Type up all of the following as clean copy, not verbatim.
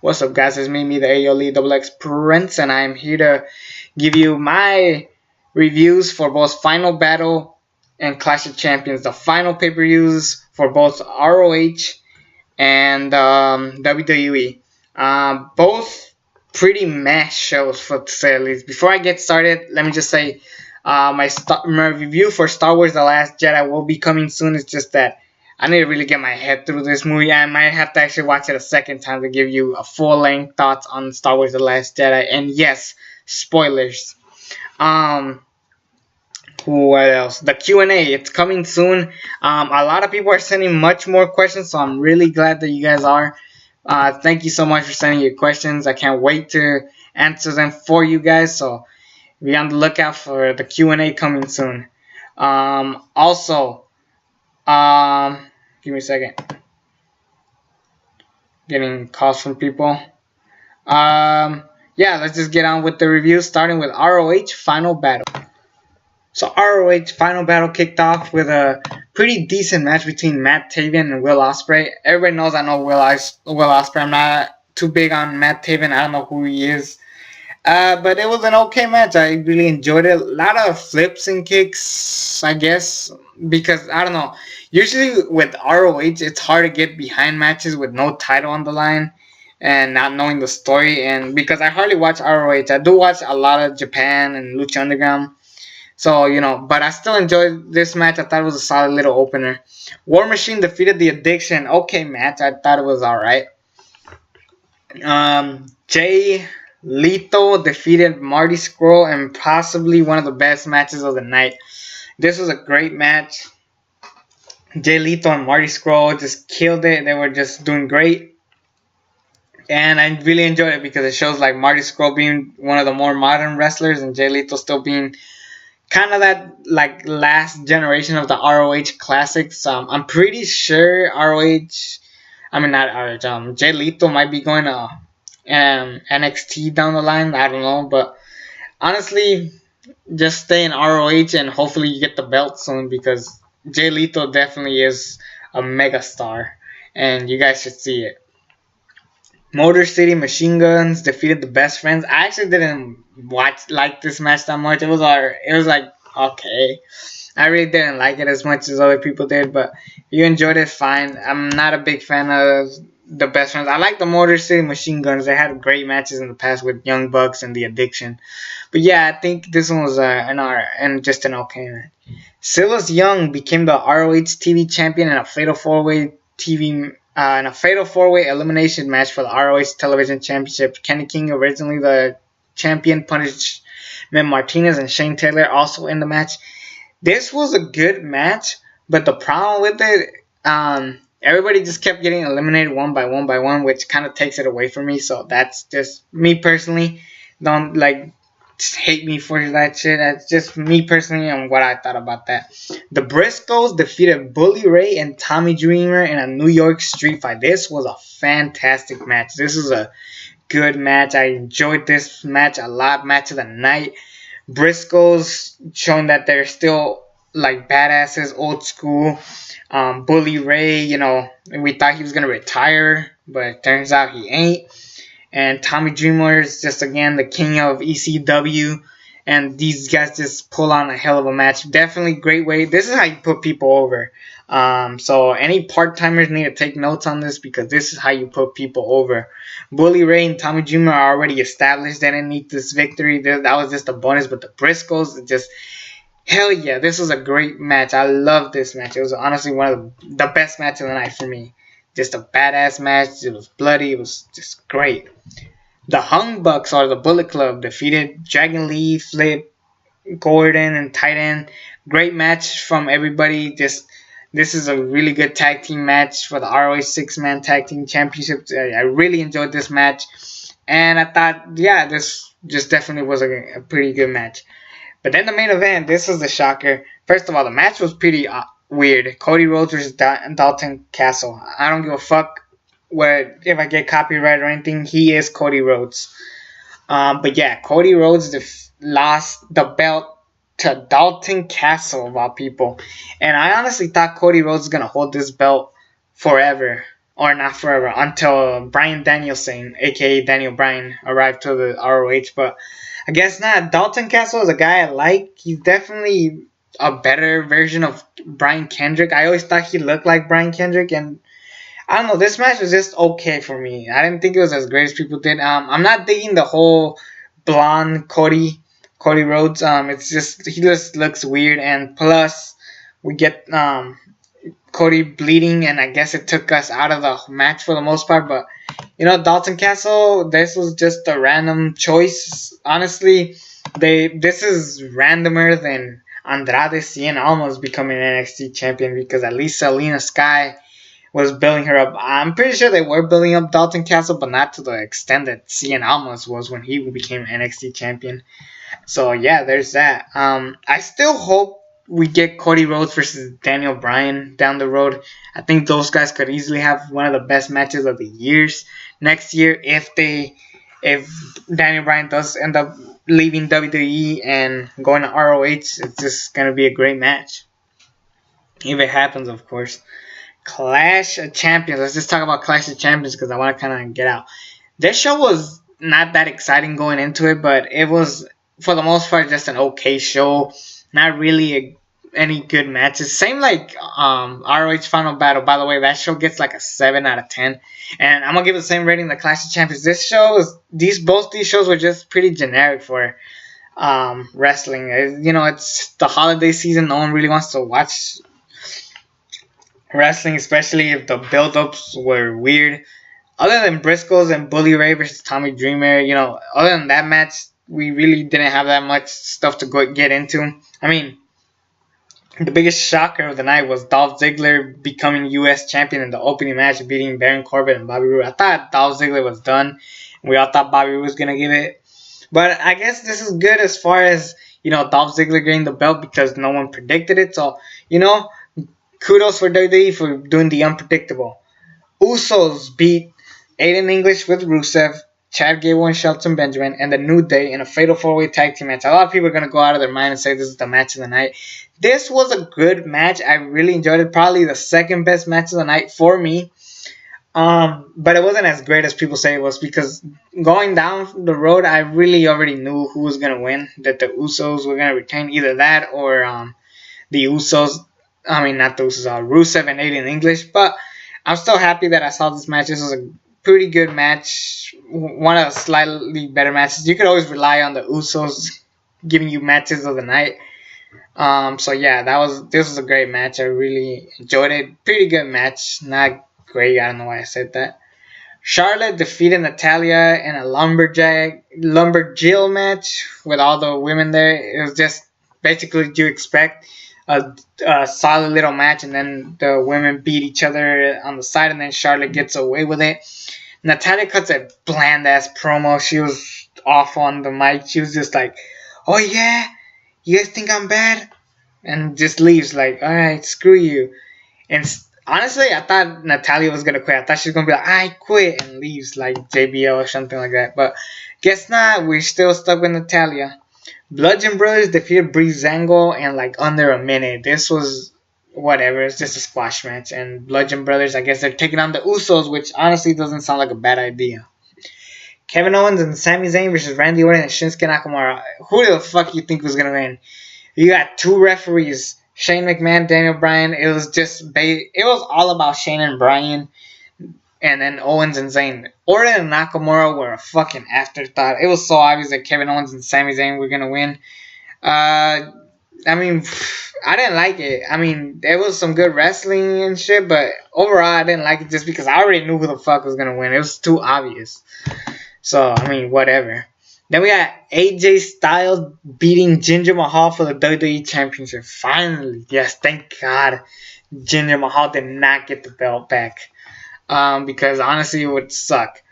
What's up, guys? It's me, the AOL Double X Prince, and I'm here to give you my reviews for both Final Battle and Clash of Champions, the final pay-per-views for both ROH and WWE. Both pretty meh shows, for to say at least. Before I get started, let me just say my review for Star Wars: The Last Jedi will be coming soon. It's just that I need to really get my head through this movie. I might have to actually watch it a second time to give you a full-length thoughts on Star Wars: The Last Jedi. And yes, spoilers. What else? The Q&A. It's coming soon. A lot of people are sending much more questions, so I'm really glad that you guys are. Thank you so much for sending your questions. I can't wait to answer them for you guys. So be on the lookout for the Q&A coming soon. Also, give me a second. Getting calls from people. Yeah, let's just get on with the review, starting with ROH Final Battle. So ROH Final Battle kicked off with a pretty decent match between Matt Taven and Will Ospreay. Everybody knows I know Will Ospreay. I'm not too big on Matt Taven. I don't know who he is. But it was an okay match. I really enjoyed it. A lot of flips and kicks, I guess, because I don't know. Usually with ROH, it's hard to get behind matches with no title on the line and not knowing the story. And because I hardly watch ROH, I do watch a lot of Japan and Lucha Underground. So, but I still enjoyed this match. I thought it was a solid little opener. War Machine defeated The Addiction. Okay match. I thought it was alright. Jay Lethal defeated Marty Scurll in possibly one of the best matches of the night. This was a great match. Jay Lethal and Marty Scurll just killed it. They were just doing great. And I really enjoyed it because it shows like Marty Scurll being one of the more modern wrestlers and Jay Lethal still being kind of that like last generation of the ROH classics. I'm pretty sure Jay Lethal might be going to NXT down the line. I don't know, but honestly, just stay in ROH and hopefully you get the belt soon because Jay Lethal definitely is a mega star and you guys should see it. Motor City Machine Guns defeated the Best Friends. I actually didn't like this match that much. It was like okay. I really didn't like it as much as other people did, but you enjoyed it, fine. I'm not a big fan of the Best Friends. I like the Motor City Machine Guns. They had great matches in the past with Young Bucks and The Addiction. But yeah, I think this one was just an okay match. Silas Young became the ROH TV champion in a fatal four-way elimination match for the ROH Television Championship. Kenny King, originally the champion, Punishment Martinez and Shane Taylor also in the match. This was a good match, but the problem with it, everybody just kept getting eliminated one by one, which kind of takes it away from me. So that's just me personally. Don't hate me for that shit. That's just me personally and what I thought about that. The Briscoes defeated Bully Ray and Tommy Dreamer in a New York street fight. This was a fantastic match. This was a good match. I enjoyed this match a lot. Match of the night. Briscoes showing that they're still like badasses, old school. Bully Ray, we thought he was gonna retire, but it turns out he ain't. And Tommy Dreamer is just, again, the king of ECW. And these guys just pull on a hell of a match. Definitely great way. This is how you put people over. So any part-timers need to take notes on this because this is how you put people over. Bully Ray and Tommy Dreamer are already established. They didn't need this victory. That was just a bonus. But the Briscoes, hell yeah. This was a great match. I love this match. It was honestly one of the best matches of the night for me. Just a badass match. It was bloody. It was just great. The Hung Bucks, or the Bullet Club, defeated Dragon Lee, Flip, Gordon, and Titan. Great match from everybody. This is a really good tag team match for the ROH 6-man tag team championship. I really enjoyed this match. And I thought, yeah, this just definitely was a pretty good match. But then the main event, this was the shocker. First of all, the match was pretty weird. Cody Rhodes versus Dalton Castle. I don't give a fuck if I get copyright or anything. He is Cody Rhodes. But yeah, Cody Rhodes lost the belt to Dalton Castle, of all people. And I honestly thought Cody Rhodes was going to hold this belt forever. or not forever, until Bryan Danielson, aka Daniel Bryan, arrived to the ROH. But I guess not. Dalton Castle is a guy I like. He's definitely a better version of Brian Kendrick. I always thought he looked like Brian Kendrick, and I don't know. This match was just okay for me. I didn't think it was as great as people did. I'm not digging the whole blonde Cody Rhodes. It's just he just looks weird, and plus we get Cody bleeding, and I guess it took us out of the match for the most part. But Dalton Castle, this was just a random choice. Honestly, this is randomer than Andrade Cien almost becoming an NXT champion, because at least Selena Sky was building her up. I'm pretty sure they were building up Dalton Castle, but not to the extent that Cien Almas was when he became NXT champion. So yeah, there's that. I still hope we get Cody Rhodes versus Daniel Bryan down the road. I think those guys could easily have one of the best matches of the years next year if Daniel Bryan does end up leaving WWE and going to ROH. It's just gonna be a great match if it happens, of course. Clash of Champions. Let's just talk about Clash of Champions because I want to kind of get out. This show was not that exciting going into it, but it was, for the most part, just an okay show. Not really any good matches. Same like ROH Final Battle. By the way, that show gets like a 7 out of 10. And I'm going to give it the same rating to Clash of Champions. This show is, both these shows were just pretty generic for wrestling. It's the holiday season. No one really wants to watch wrestling, especially if the build-ups were weird. Other than Briscoes and Bully Ray versus Tommy Dreamer, other than that match, we really didn't have that much stuff to get into. I mean, the biggest shocker of the night was Dolph Ziggler becoming U.S. champion in the opening match, beating Baron Corbin and Bobby Roode. I thought Dolph Ziggler was done. We all thought Bobby Roode was going to give it. But I guess this is good as far as, Dolph Ziggler getting the belt, because no one predicted it. So, kudos for WWE for doing the unpredictable. Usos beat Aiden English with Rusev, Chad Gable and Shelton Benjamin, and the New Day in a fatal 4-way tag team match. A lot of people are going to go out of their mind and say this is the match of the night. This was a good match. I really enjoyed it. Probably the second best match of the night for me. But it wasn't as great as people say it was, because going down the road, I really already knew who was going to win. That the Usos were going to retain, either that or the Usos. I mean, not the Usos, Rusev and Aiden English. But I'm still happy that I saw this match. This was a pretty good match. One of the slightly better matches. You could always rely on the Usos giving you matches of the night. So yeah, this was a great match. I really enjoyed it. Pretty good match. Not great. I don't know why I said that. Charlotte defeated Natalya in a lumberjill match with all the women there. It was just basically what you expect. A solid little match, and then the women beat each other on the side, and then Charlotte gets away with it. Natalya cuts a bland ass promo. She was off on the mic. She was just like, "Oh yeah, you guys think I'm bad?" And just leaves like, "Alright, screw you." And honestly, I thought Natalya was gonna quit. I thought she was gonna be like, "I quit," and leaves like JBL or something like that. But guess not. We're still stuck with Natalya. Bludgeon Brothers defeated Breezango in like under a minute. This was whatever. It's just a squash match. And Bludgeon Brothers, I guess they're taking on the Usos, which honestly doesn't sound like a bad idea. Kevin Owens and Sami Zayn versus Randy Orton and Shinsuke Nakamura. Who the fuck you think was going to win? You got two referees, Shane McMahon, Daniel Bryan. It was just it was all about Shane and Bryan. And then Owens and Zayn. Orton and Nakamura were a fucking afterthought. It was so obvious that Kevin Owens and Sami Zayn were going to win. I mean, I didn't like it. I mean, there was some good wrestling and shit, but overall I didn't like it just because I already knew who the fuck was going to win. It was too obvious. So, I mean, whatever. Then we got AJ Styles beating Jinder Mahal for the WWE Championship. Finally. Yes, thank God Jinder Mahal did not get the belt back. Because honestly, it would suck.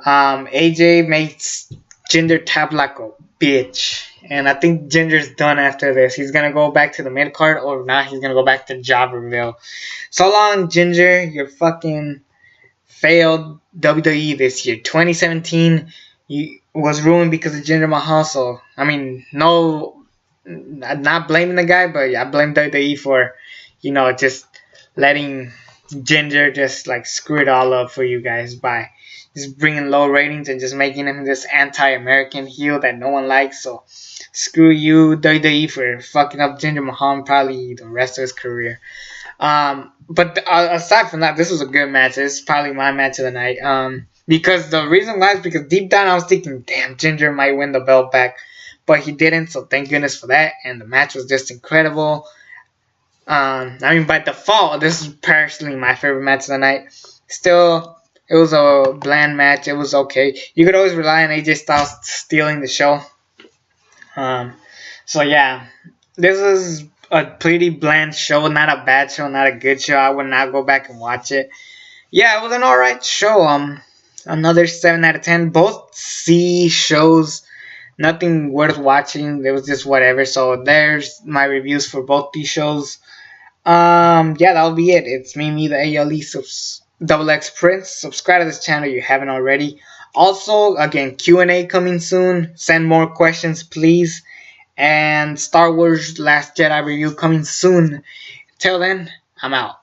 AJ makes Jinder tap like a bitch. And I think Jinder's done after this. He's going to go back to the mid-card, or not, he's going to go back to Jobberville. So long, Jinder. You're fucking failed WWE this year. 2017 was ruined because of Jinder Mahal. So, I mean, no, not blaming the guy, but yeah, I blame WWE for, just letting Ginger just like screw it all up for you guys by just bringing low ratings and just making him this anti-American heel that no one likes. So screw you, WWE, for fucking up Ginger Mahal probably the rest of his career. But aside from that, this was a good match. It's probably my match of the night. Because the reason why is because deep down I was thinking, damn, Ginger might win the belt back, but he didn't. So thank goodness for that. And the match was just incredible. I mean, by default, this is personally my favorite match of the night. Still, it was a bland match. It was okay. You could always rely on AJ Styles stealing the show. So yeah, this is a pretty bland show. Not a bad show, not a good show. I would not go back and watch it. Yeah, it was an alright show. Another 7 out of 10. Both C shows. Nothing worth watching. It was just whatever. So there's my reviews for both these shows. Yeah, that'll be it. It's me, the ALE Double X Prince. Subscribe to this channel if you haven't already. Also, again, Q&A coming soon. Send more questions, please. And Star Wars Last Jedi review coming soon. Till then, I'm out.